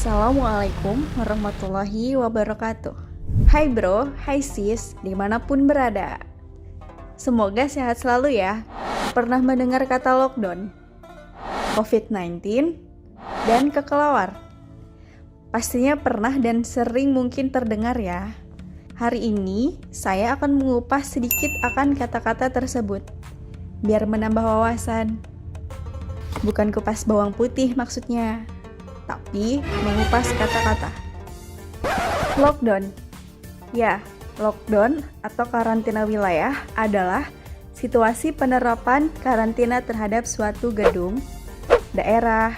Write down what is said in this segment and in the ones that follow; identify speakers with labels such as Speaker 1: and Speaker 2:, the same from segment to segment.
Speaker 1: Assalamualaikum warahmatullahi wabarakatuh. Hai bro, hai sis, dimanapun berada. Semoga sehat selalu ya. Pernah mendengar kata lockdown, COVID-19, dan kekelawar? Pastinya pernah dan sering mungkin terdengar ya. Hari ini saya akan mengupas sedikit akan kata-kata tersebut, biar menambah wawasan. Bukan kupas bawang putih maksudnya, tapi mengupas kata-kata. Lockdown. Ya, lockdown atau karantina wilayah adalah situasi penerapan karantina terhadap suatu gedung, daerah,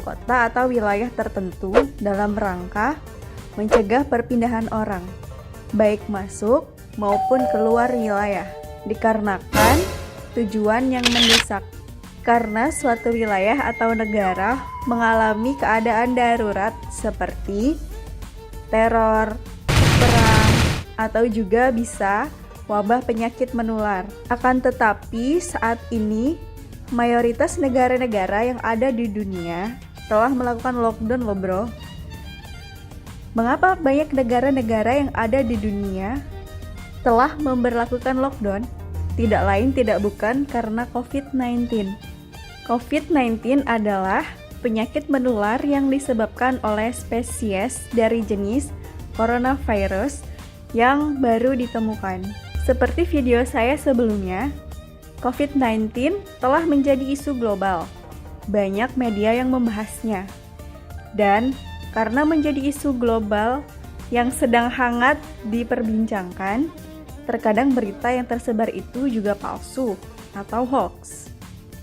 Speaker 1: kota atau wilayah tertentu dalam rangka mencegah perpindahan orang, baik masuk maupun keluar wilayah, dikarenakan tujuan yang mendesak. Karena suatu wilayah atau negara mengalami keadaan darurat seperti teror, perang, atau juga bisa wabah penyakit menular. Akan tetapi saat ini mayoritas negara-negara yang ada di dunia telah melakukan lockdown loh bro. Mengapa banyak negara-negara yang ada di dunia telah memberlakukan lockdown? Tidak lain tidak bukan karena COVID-19. COVID-19 adalah penyakit menular yang disebabkan oleh spesies dari jenis coronavirus yang baru ditemukan. Seperti video saya sebelumnya, COVID-19 telah menjadi isu global. Banyak media yang membahasnya. Dan karena menjadi isu global yang sedang hangat diperbincangkan, terkadang berita yang tersebar itu juga palsu atau hoax.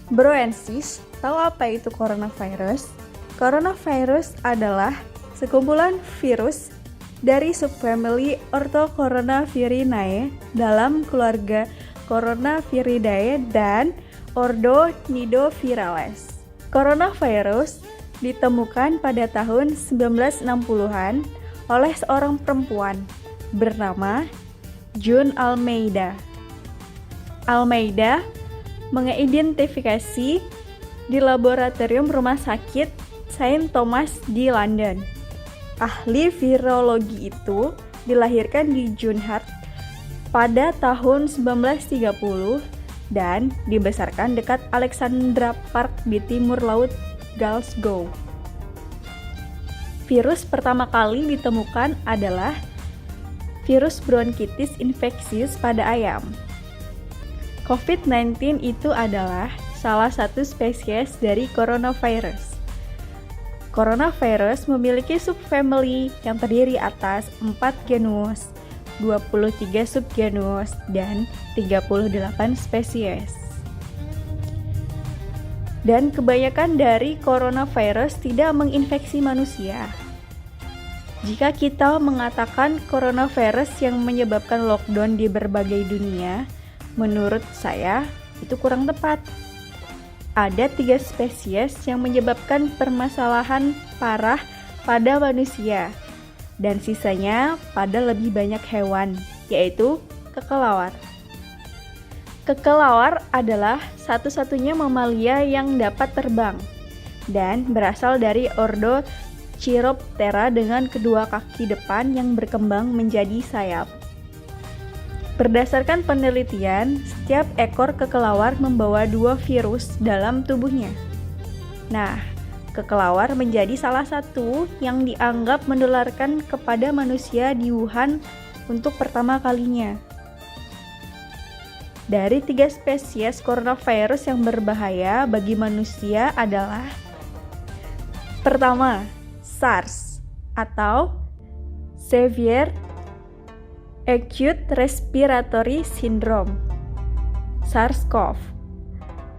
Speaker 1: Bro and sis, tahu apa itu coronavirus? Coronavirus adalah sekumpulan virus dari subfamili Orthocoronavirinae dalam keluarga Coronaviridae dan ordo Nidovirales. Coronavirus ditemukan pada tahun 1960-an oleh seorang perempuan bernama June Almeida. Almeida mengidentifikasi di laboratorium rumah sakit Saint Thomas di London. Ahli virologi itu dilahirkan di Junhart pada tahun 1930 dan dibesarkan dekat Alexandra Park di timur laut Glasgow. Virus pertama kali ditemukan adalah virus bronkitis infeksius pada ayam. COVID-19 itu adalah salah satu spesies dari coronavirus. Coronavirus memiliki subfamili yang terdiri atas 4 genus, 23 subgenus, dan 38 spesies. Dan kebanyakan dari coronavirus tidak menginfeksi manusia. Jika kita mengatakan coronavirus yang menyebabkan lockdown di berbagai dunia, menurut saya itu kurang tepat. Ada 3 spesies yang menyebabkan permasalahan parah pada manusia, dan sisanya pada lebih banyak hewan, yaitu kekelawar. Kekelawar adalah satu-satunya mamalia yang dapat terbang, dan berasal dari ordo Chiroptera dengan kedua kaki depan yang berkembang menjadi sayap. Berdasarkan penelitian, setiap ekor kekelawar membawa 2 virus dalam tubuhnya. Nah, kekelawar menjadi salah satu yang dianggap menularkan kepada manusia di Wuhan untuk pertama kalinya. Dari 3 spesies coronavirus yang berbahaya bagi manusia adalah: pertama, SARS atau Severe Acute Respiratory Syndrome, SARS-CoV.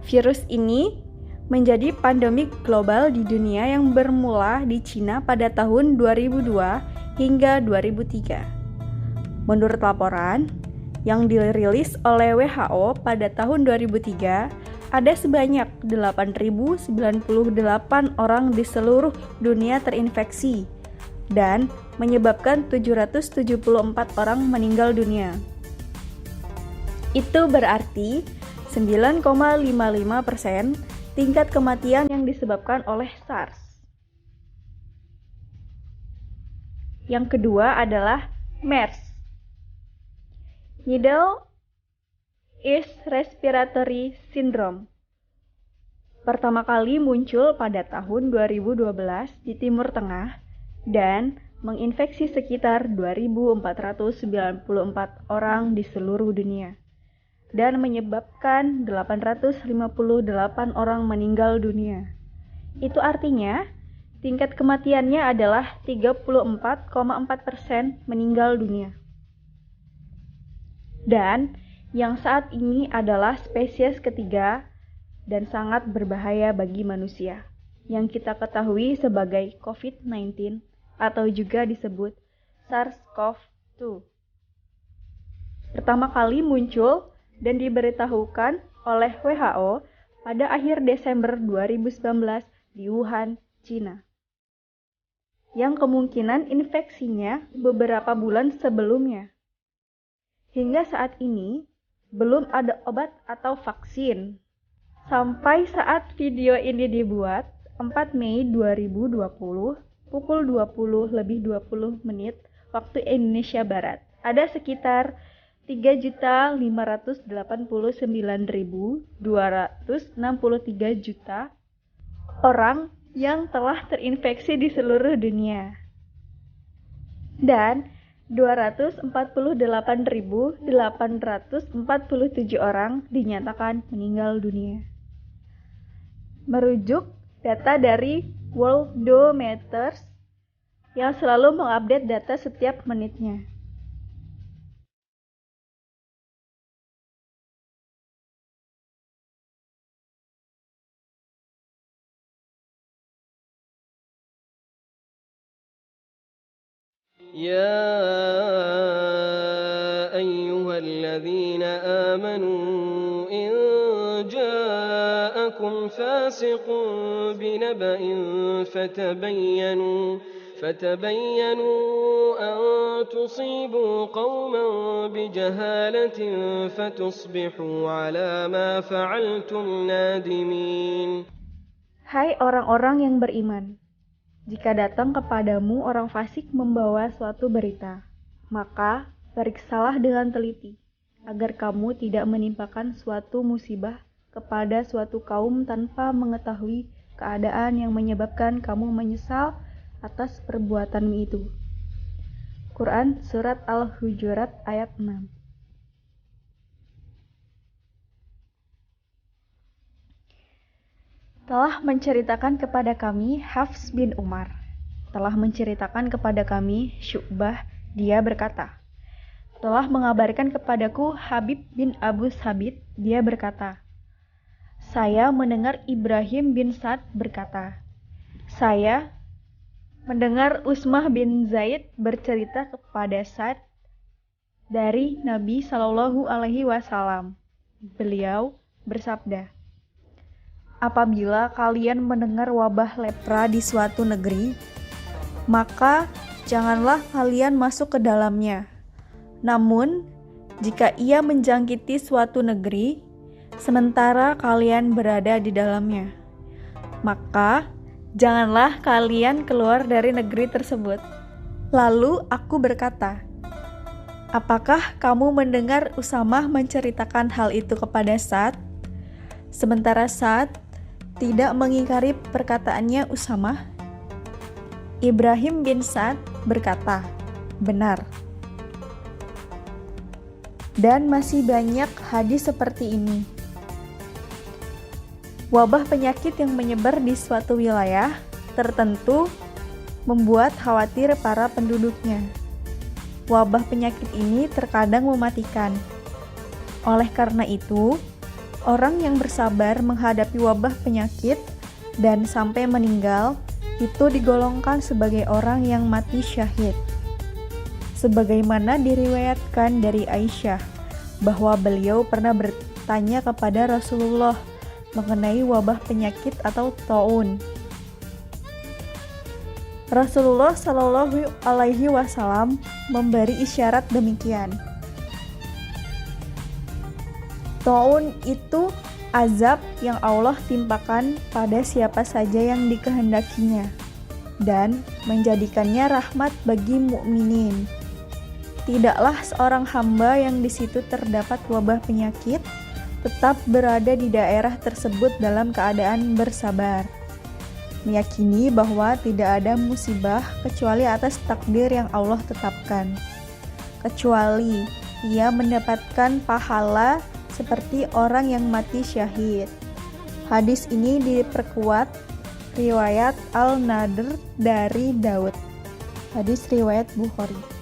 Speaker 1: Virus ini menjadi pandemi global di dunia yang bermula di Cina pada tahun 2002 hingga 2003. Menurut laporan yang dirilis oleh WHO pada tahun 2003, ada sebanyak 8.098 orang di seluruh dunia terinfeksi dan menyebabkan 774 orang meninggal dunia. Itu berarti 9,55% tingkat kematian yang disebabkan oleh SARS. Yang kedua adalah MERS, Middle East Respiratory Syndrome. Pertama kali muncul pada tahun 2012 di Timur Tengah dan menginfeksi sekitar 2.494 orang di seluruh dunia dan menyebabkan 858 orang meninggal dunia. Itu artinya tingkat kematiannya adalah 34,4% meninggal dunia. Dan yang saat ini adalah spesies ketiga dan sangat berbahaya bagi manusia, yang kita ketahui sebagai COVID-19 atau juga disebut SARS-CoV-2. Pertama kali muncul dan diberitahukan oleh WHO pada akhir Desember 2019 di Wuhan, Cina. Yang kemungkinan infeksinya beberapa bulan sebelumnya. Hingga saat ini, belum ada obat atau vaksin. Sampai saat video ini dibuat, 4 Mei 2020, pukul 20:20 waktu Indonesia Barat, ada sekitar 3.589.263 juta orang yang telah terinfeksi di seluruh dunia. Dan 248.847 orang dinyatakan meninggal dunia. Merujuk data dari Worldometers yang selalu mengupdate data setiap menitnya.
Speaker 2: يا أيها الذين آمنوا إن جاءكم فاسق بنبأ فتبينوا أن تصيبوا قوما بجهالة فتصبحوا على ما فعلتم نادمين.
Speaker 1: Hai orang-orang yang beriman, jika datang kepadamu orang fasik membawa suatu berita, maka periksalah dengan teliti, agar kamu tidak menimpakan suatu musibah kepada suatu kaum tanpa mengetahui keadaan yang menyebabkan kamu menyesal atas perbuatanmu itu. Quran Surat Al-Hujurat ayat 6. Telah menceritakan kepada kami Hafs bin Umar. Telah menceritakan kepada kami Syu'bah, dia berkata. Telah mengabarkan kepadaku Habib bin Abu Sabit, dia berkata. Saya mendengar Ibrahim bin Sa'd berkata. Saya mendengar Usmah bin Zaid bercerita kepada Sa'd dari Nabi SAW. Beliau bersabda. Apabila kalian mendengar wabah lepra di suatu negeri, maka janganlah kalian masuk ke dalamnya. Namun, jika ia menjangkiti suatu negeri, sementara kalian berada di dalamnya, maka janganlah kalian keluar dari negeri tersebut. Lalu aku berkata, apakah kamu mendengar Usamah menceritakan hal itu kepada Sa'd? Sementara Sa'd tidak mengingkari perkataannya Usamah. Ibrahim bin Sa'd berkata, benar. Dan masih banyak hadis seperti ini. Wabah penyakit yang menyebar di suatu wilayah tertentu membuat khawatir para penduduknya. Wabah penyakit ini terkadang mematikan. Oleh karena itu, orang yang bersabar menghadapi wabah penyakit dan sampai meninggal itu digolongkan sebagai orang yang mati syahid. Sebagaimana diriwayatkan dari Aisyah bahwa beliau pernah bertanya kepada Rasulullah mengenai wabah penyakit atau taun. Rasulullah Shallallahu Alaihi Wasallam memberi isyarat demikian. Taun itu azab yang Allah timpakan pada siapa saja yang dikehendakinya. dan menjadikannya rahmat bagi mukminin. Tidaklah seorang hamba yang di situ terdapat wabah penyakit tetap berada di daerah tersebut dalam keadaan bersabar, meyakini bahwa tidak ada musibah kecuali atas takdir yang Allah tetapkan, kecuali ia mendapatkan pahala seperti orang yang mati syahid. Hadis ini diperkuat riwayat Al-Nadr dari Daud. Hadis riwayat Bukhari.